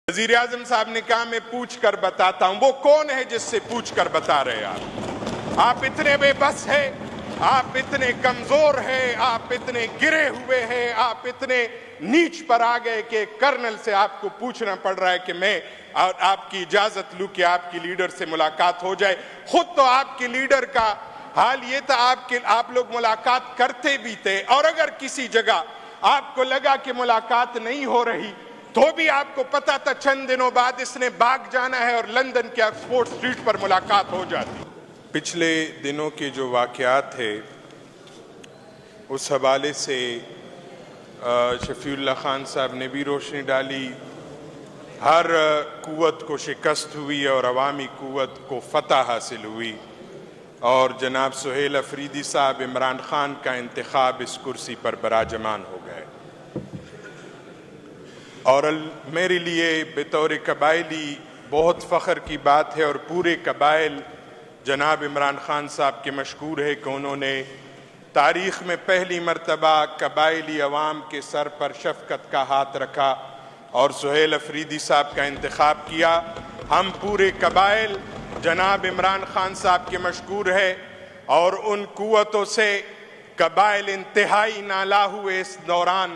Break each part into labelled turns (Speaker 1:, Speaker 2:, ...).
Speaker 1: وزیر اعظم صاحب نے کہا میں پوچھ کر بتاتا ہوں. وہ کون ہے جس سے پوچھ کر بتا رہے ہیں آپ اتنے بے بس ہیں, آپ اتنے کمزور ہیں, آپ اتنے گرے ہوئے ہیں, آپ اتنے نیچ پر آ گئے کہ کرنل سے آپ کو پوچھنا پڑ رہا ہے کہ میں آپ کی اجازت لوں کہ آپ کی لیڈر سے ملاقات ہو جائے. خود تو آپ کے لیڈر کا حال یہ تھا آپ لوگ ملاقات کرتے بھی تھے, اور اگر کسی جگہ آپ کو لگا کہ ملاقات نہیں ہو رہی تو بھی آپ کو پتا تھا چند دنوں بعد اس نے بھاگ جانا ہے اور لندن کے آکسفورڈ اسٹریٹ پر ملاقات ہو جاتی. پچھلے دنوں کے جو واقعات تھے اس حوالے سے شفیع اللہ خان صاحب نے بھی روشنی ڈالی. ہر قوت کو شکست ہوئی اور عوامی قوت کو فتح حاصل ہوئی, اور جناب سہیل افریدی صاحب عمران خان کا انتخاب اس کرسی پر براجمان ہو گئے. اور میرے لیے بطور قبائلی بہت فخر کی بات ہے, اور پورے قبائل جناب عمران خان صاحب کے مشکور ہے کہ انہوں نے تاریخ میں پہلی مرتبہ قبائلی عوام کے سر پر شفقت کا ہاتھ رکھا اور سہیل افریدی صاحب کا انتخاب کیا. ہم پورے قبائل جناب عمران خان صاحب کے مشکور ہے, اور ان قوتوں سے قبائل انتہائی نالا ہوئے اس دوران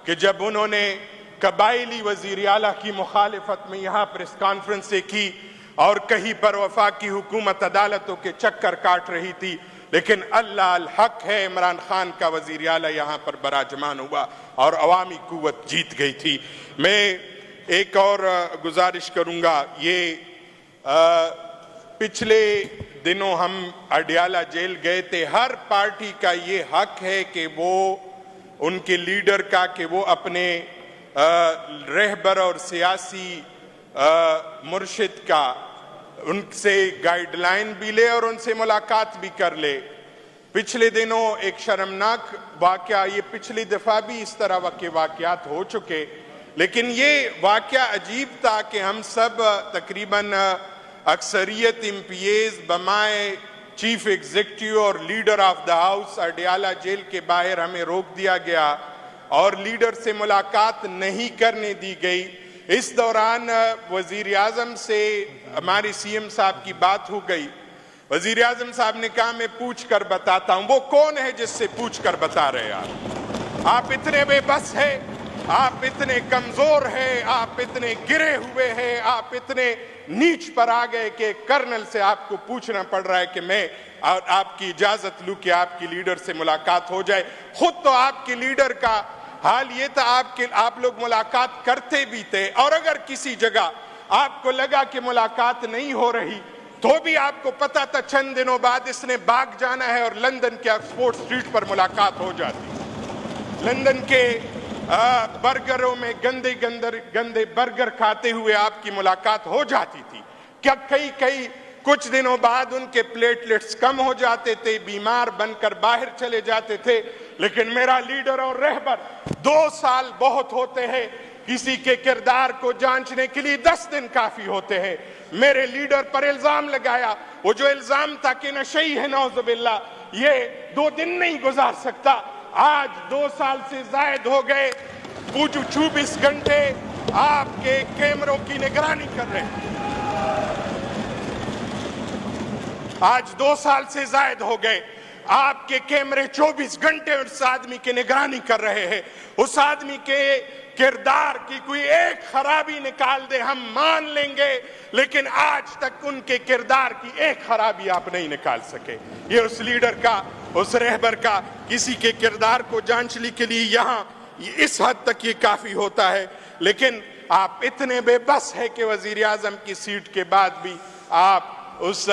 Speaker 1: کہ جب انہوں نے قبائلی وزیر اعلیٰ کی مخالفت میں یہاں پریس کانفرنس کی اور کہیں پر وفاقی حکومت عدالتوں کے چکر کاٹ رہی تھی, لیکن اللہ الحق ہے عمران خان کا وزیر اعلیٰ یہاں پر براجمان ہوا اور عوامی قوت جیت گئی تھی. میں ایک اور گزارش کروں گا, یہ پچھلے دنوں ہم اڈیالہ جیل گئے تھے. ہر پارٹی کا یہ حق ہے کہ وہ ان کے لیڈر کا کہ وہ اپنے رہبر اور سیاسی مرشد کا ان سے گائیڈ لائن بھی لے اور ان سے ملاقات بھی کر لے. پچھلے دنوں ایک شرمناک واقعہ, یہ پچھلی دفعہ بھی اس طرح کے واقعات ہو چکے, لیکن یہ واقعہ عجیب تھا کہ ہم سب تقریباً اکثریت ایم پی ایز بمائے چیف ایگزیکٹیو اور leader of the house Adiala jail کے باہر ہمیں روک دیا گیا اور لیڈر سے ملاقات نہیں کرنے دی گئی. اس دوران وزیر اعظم سے ہمارے سی ایم صاحب کی بات ہو گئی. وزیر اعظم صاحب نے کہا میں پوچھ کر بتاتا ہوں. وہ کون ہے جس سے پوچھ کر بتا رہے ہیں آپ اتنے بے بس ہیں, آپ اتنے کمزور ہیں, آپ اتنے گرے ہوئے ہیں, آپ اتنے نیچ پر آ گئے کہ کرنل سے آپ کو پوچھنا پڑ رہا ہے کہ میں آپ کی اجازت لوں کہ آپ کی لیڈر سے ملاقات ہو جائے. خود تو آپ کے لیڈر کا حال یہ تھا آپ لوگ ملاقات کرتے بھی تھے, اور اگر کسی جگہ آپ کو لگا کہ ملاقات نہیں ہو رہی تو بھی آپ کو پتا تھا چند دنوں بعد اس نے بھاگ جانا ہے اور لندن کے آکسفورڈ اسٹریٹ پر ملاقات ہو جاتی. لندن کے برگروں میں گندے برگر کھاتے ہوئے آپ کی ملاقات ہو جاتی تھی. کیا کئی کچھ دنوں بعد ان کے پلیٹلیٹس کم ہو جاتے تھے, بیمار بن کر باہر چلے جاتے تھے, لیکن میرا لیڈر اور رہبر 2 سال بہت ہوتے ہیں, کسی کے کردار کو جانچنے کے لیے 10 دن کافی ہوتے ہیں. میرے لیڈر پر الزام لگایا, وہ جو الزام تھا کہ نشئی ہے نعوذ باللہ, یہ 2 دن نہیں گزار سکتا. آج 2 سال سے زائد ہو گئے, 24 گھنٹے آپ کے کیمروں کی نگرانی کر رہے ہیں. آج 2 سال سے زائد ہو گئے, آپ کے کیمرے 24 گھنٹے اس آدمی کی نگرانی کر رہے ہیں. اس آدمی کے کردار کی کوئی ایک خرابی نکال دے ہم مان لیں گے, لیکن آج تک ان کے کردار کی ایک خرابی آپ نہیں نکال سکے. یہ اس لیڈر کا, اس رہبر کا کسی کے کردار کو جانچنے کے لیے یہاں اس حد تک یہ کافی ہوتا ہے. لیکن آپ اتنے بے بس ہے کہ وزیر اعظم کی سیٹ کے بعد بھی آپ اس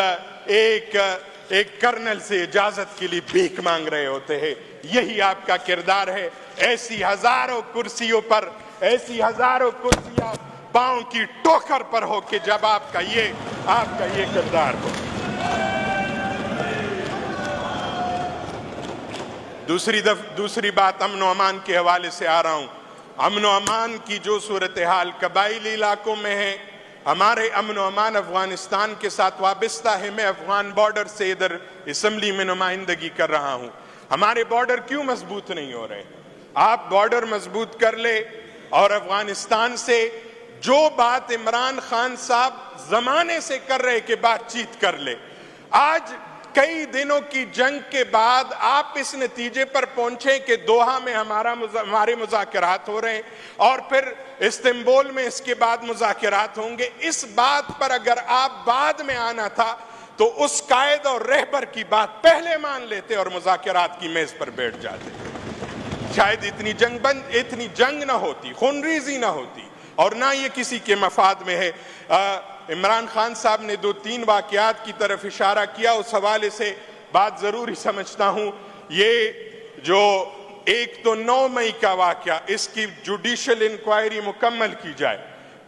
Speaker 1: ایک کرنل سے اجازت کے لیے بھیک مانگ رہے ہوتے ہیں. یہی آپ کا کردار ہے. ایسی ہزاروں کرسیوں پر, ایسی ہزاروں کرسیاں پاؤں کی ٹوکر پر ہو کہ جب آپ کا یہ کردار ہو. دوسری بات امن و امان کے حوالے سے آ رہا ہوں. امن و امان کی جو صورتحال قبائلی علاقوں میں ہے, ہمارے امن و امان افغانستان کے ساتھ وابستہ ہے. میں افغان بارڈر سے ادھر اسمبلی میں نمائندگی کر رہا ہوں. ہمارے بارڈر کیوں مضبوط نہیں ہو رہے؟ آپ بارڈر مضبوط کر لے اور افغانستان سے جو بات عمران خان صاحب زمانے سے کر رہے کہ بات چیت کر لے، آج کئی دنوں کی جنگ کے بعد آپ اس نتیجے پر پہنچے کہ دوحہ میں ہمارے مذاکرات ہو رہے ہیں اور پھر استنبول میں اس کے بعد مذاکرات ہوں گے. اس بات پر اگر آپ بعد میں آنا تھا تو اس قائد اور رہبر کی بات پہلے مان لیتے اور مذاکرات کی میز پر بیٹھ جاتے. شاید اتنی جنگ نہ ہوتی، خونریزی نہ ہوتی، اور نہ یہ کسی کے مفاد میں ہے. عمران خان صاحب نے 2-3 واقعات کی طرف اشارہ کیا، اس حوالے سے بات ضروری سمجھتا ہوں. یہ جو ایک تو 9 مئی کا واقعہ، اس کی جوڈیشل انکوائری مکمل کی جائے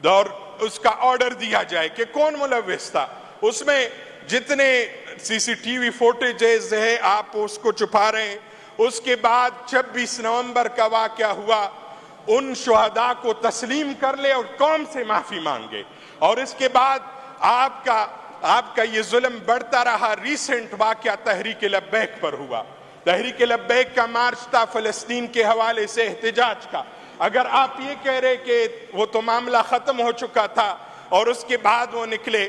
Speaker 1: اور اس کا آرڈر دیا جائے کہ کون ملوث تھا. اس میں جتنے سی سی ٹی وی فوٹیجز ہے آپ اس کو چھپا رہے ہیں. اس کے بعد 26 نومبر کا واقعہ ہوا، ان شہداء کو تسلیم کر لے اور قوم سے معافی مانگے. اور اس کے بعد آپ کا یہ ظلم بڑھتا رہا. ریسنٹ واقعہ تحریک لبیک پر ہوا. تحریک لبیک کا مارچ تھا فلسطین کے حوالے سے احتجاج کا. اگر آپ یہ کہہ رہے کہ وہ تو معاملہ ختم ہو چکا تھا اور اس کے بعد وہ نکلے،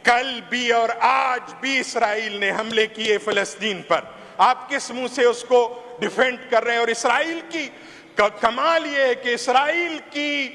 Speaker 1: کل بھی اور آج بھی اسرائیل نے حملے کیے فلسطین پر، آپ کس منہ سے اس کو ڈیفینڈ کر رہے ہیں؟ اور اسرائیل کی کمال یہ ہے کہ اسرائیل کی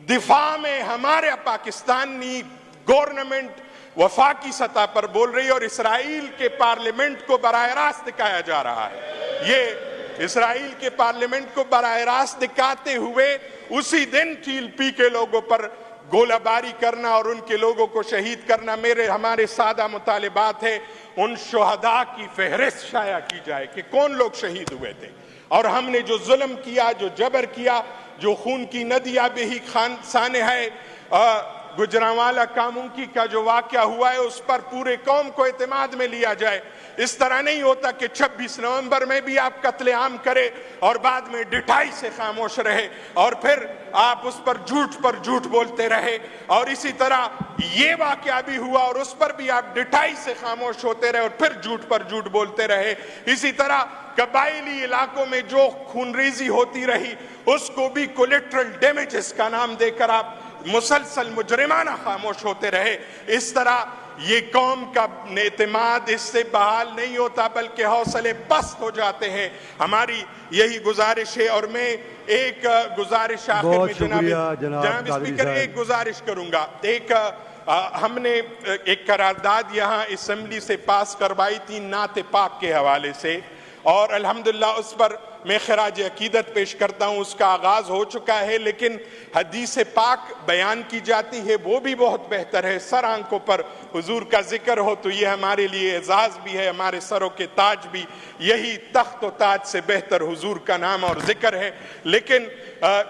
Speaker 1: دفاع میں ہمارے پاکستانی گورنمنٹ وفاقی سطح پر بول رہی ہے اور اسرائیل کے پارلیمنٹ کو براہ راست دکھایا جا رہا ہے. یہ اسرائیل کے پارلیمنٹ کو براہ راست دکھاتے ہوئے اسی دن ٹی پی کے لوگوں پر گولہ باری کرنا اور ان کے لوگوں کو شہید کرنا. ہمارے سادہ مطالبات ہیں ان شہداء کی فہرست شائع کی جائے کہ کون لوگ شہید ہوئے تھے، اور ہم نے جو ظلم کیا، جو جبر کیا، جو خون کی ندیاں بہی سانحہ ہے گجرانوالہ کامونکی کا جو واقعہ ہوا ہے، اس پر پورے قوم کو اعتماد میں لیا جائے. اس طرح نہیں ہوتا کہ 26 نومبر میں بھی آپ قتل عام کرے اور بعد میں ڈٹائی سے خاموش رہے اور پھر آپ اس پر جھوٹ بولتے رہے. اور اسی طرح یہ واقعہ بھی ہوا اور اس پر بھی آپ ڈٹائی سے خاموش ہوتے رہے اور پھر جھوٹ بولتے رہے. اسی طرح قبائلی علاقوں میں جو خونریزی ہوتی رہی اس کو بھی کولیٹرل ڈیمیجز کا نام دے کر آپ مسلسل مجرمانہ خاموش ہوتے رہے. اس طرح یہ قوم کا اعتماد اس سے بحال نہیں ہوتا بلکہ حوصلے پست ہو جاتے ہیں. ہماری یہی گزارش ہے. اور میں ایک گزارش آخر میں جناب اسپیکر ایک گزارش کروں گا. ہم نے ایک قرارداد یہاں اسمبلی سے پاس کروائی تھی نعت پاک کے حوالے سے، اور الحمدللہ اس پر میں خراج عقیدت پیش کرتا ہوں. اس کا آغاز ہو چکا ہے، لیکن حدیث پاک بیان کی جاتی ہے وہ بھی بہت بہتر ہے. سر آنکھوں پر حضور کا ذکر ہو تو یہ ہمارے لیے اعزاز بھی ہے، ہمارے سروں کے تاج بھی. یہی تخت و تاج سے بہتر حضور کا نام اور ذکر ہے. لیکن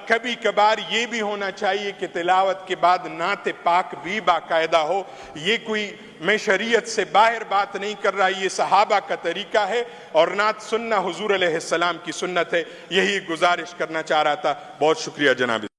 Speaker 1: کبھی کبھار یہ بھی ہونا چاہیے کہ تلاوت کے بعد نعت پاک بھی باقاعدہ ہو. یہ کوئی میں شریعت سے باہر بات نہیں کر رہا، یہ صحابہ کا طریقہ ہے اور نعت سننا حضور علیہ السلام کی سنت ہے. یہی گزارش کرنا چاہ رہا تھا. بہت شکریہ جناب.